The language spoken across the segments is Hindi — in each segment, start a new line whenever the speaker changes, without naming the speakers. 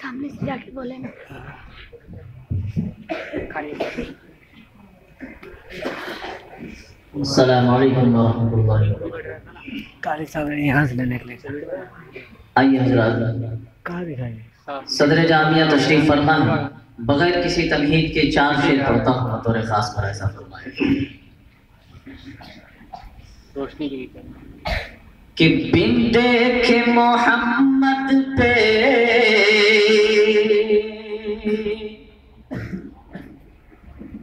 सामने से जाके बोले ना।
अस्सलाम वालेकुम रहमतुल्लाहि व बरकातहू।
कारी साहब यहाँ से लेने के लिए
आइए हज़रात,
कहाँ दिखाएंगे?
सदर जामिया तशरीफ फरमा, बगैर किसी तमहीद के 4 शेर पढ़ता हूँ, बतौर खास पर ऐसा फरमाए
रोशनी
कि बिन देखे मोहम्मद पे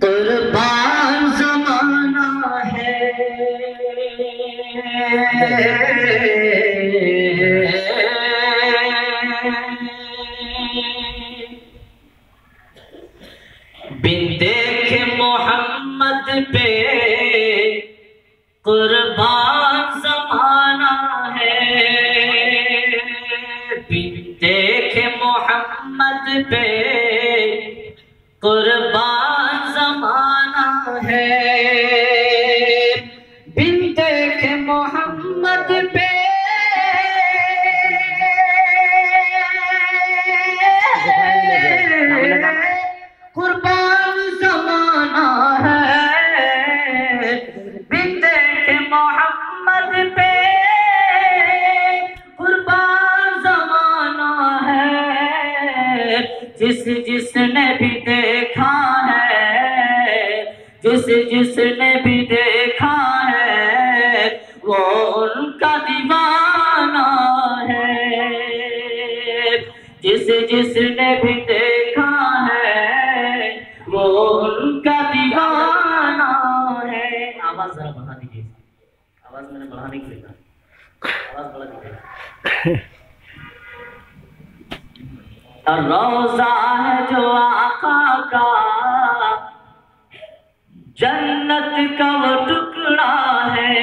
कुर्बान ज़माना है, बिन देखे मोहम्मद पे कुर्बान ज़माना है, बिन देखे मोहम्मद पे कुर्बान ज़माना है, बिन देखे मोहम्मद पे कुर्बान ज़माना है, बिन देखे मोहम्मद पे कुर्बान ज़माना है। जिसने भी देखा है, जिसने भी देखा है, वो उनका दीवाना है। जिसने भी देखा है, वो उनका दीवाना है। आवाज जरा बढ़ा दीजिए, आवाज मैंने बढ़ाने के लिए कहा, आवाज बढ़ा दीजिए। रोज़ा है जो आका का, जन्नत का वो टुकड़ा है।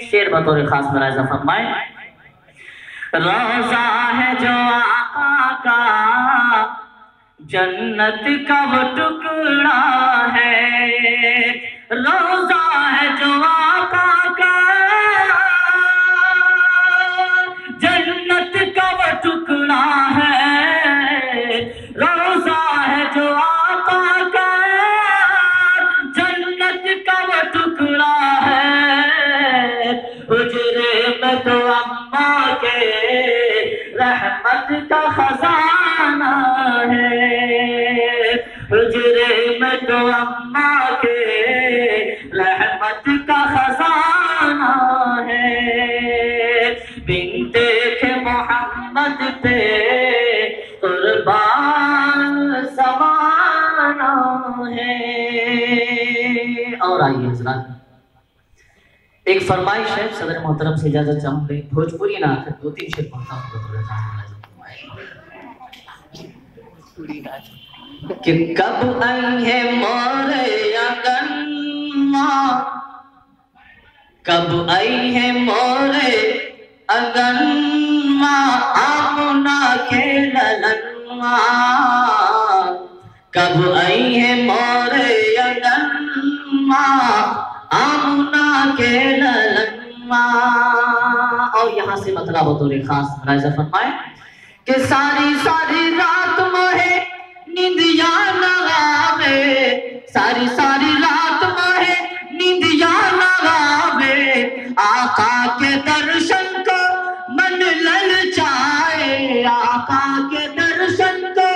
शेर बतौर खास मुलाहिज़ा फरमाए, रोज़ा है जो आका का, जन्नत का वो टुकड़ा है। रोज़ा है जो आका का, जन्नत का वो टुकड़ा है। रोज़ा है जो आका का, जन्नत का वो टुकड़ा है। हुजरे में तो अम्मा के रहमत का खजाना है। हुजरे में तो अम्मा के रहमत का खजाना है। बिन देखे मोहम्मद पे कुर्बान ज़माना है। और आइए हज़रात, एक फरमाइश है, सदर मोहतरम से इजाजत चाहूंगे, भोजपुरी ना आकर 2-3 शेर पढ़ता हूँ कि कब आई है मोरे आंगन माँ, कब आई है मोरे आंगन माँ, आमुना के ललन माँ। कब आई है मोरे आंगन माँ, आमुना के ललन माँ। और यहाँ से मतलब बतौर खास मुलाहिज़ा फरमाए कि सारी सारी रात मोहे निंदिया न आवे, सारी सारी रात मोहे निंदिया न आवे। आका के दर्शन को मन ललचाए, आका के दर्शन को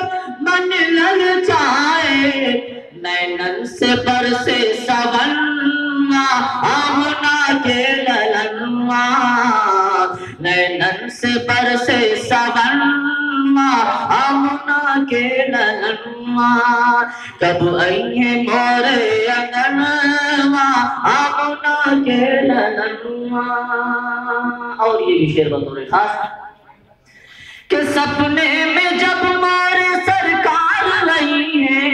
मन ललचाए। नैनन से बरसे सवन, आमुना के ललनवा। नैनन से बरसे सवन, आमुना के ललनवा। कब आई है मोरे अंगनवा, आमुना के ललनवा। और ये भी शेर बतौर खास कि सपने में जब मोरे सरकार रही है,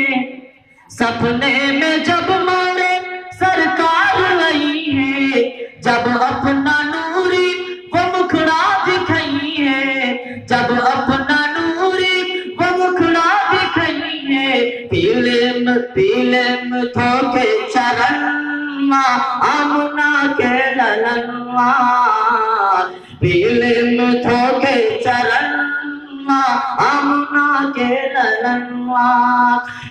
सपने में जब मोरे सरकार रही है। जब अपना नूरी वो मुखड़ा दिखाई है, जब अपना नूरी वो मुखड़ा दिखाई है। पीले में थोके चरण, आमुना के ललनवा। पीले में धोके चरण आमना के ललनवा,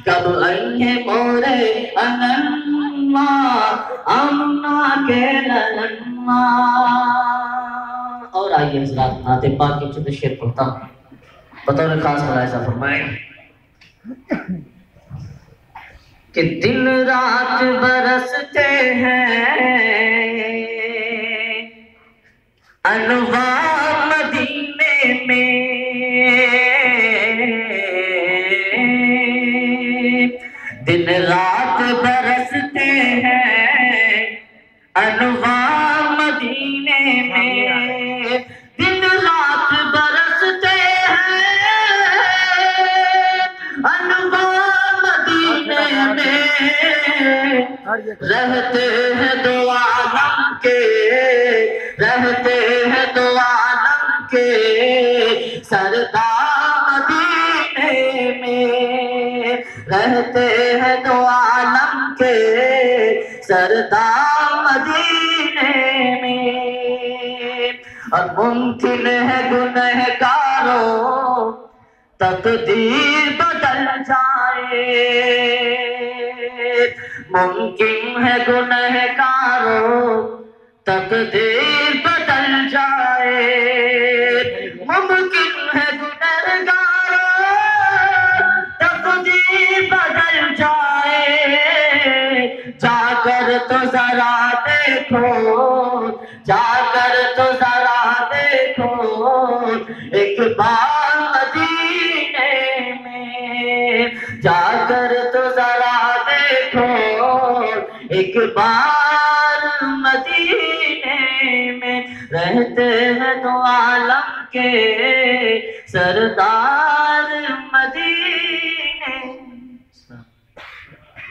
कब आएंगे मोरे अननवा, आमना के ललनवा। और आइए हज़रात, नाते पाक के चुने शेर पढ़ता हूँ, बतौर खास मुलाहिज़ा फरमाएं कि दिन रात बरसते हैं अनवार मदीने में, दिन रात बरसते हैं अनवार मदीने में, दिन रात बरसते हैं अनवार मदीने में, रहते हैं दो आलम के, रहते हैं दो आलम के सरदार मदीने में, रहते हैं दो आलम के सरदार मदीने में। और मुमकिन है गुनहगारों तकदीर बदल जाए, मुमकिन है गुनहगारों तकदीर बदल जाए, मुमकिन है गुनहगारों तकदीर बदल जाए। जाकर तो जरा देखो, जाकर तो जरा देखो एक बार मदीने में, जाकर तो जरा देखो एक बार मदीने में, रहते हैं दो आलम के सरदार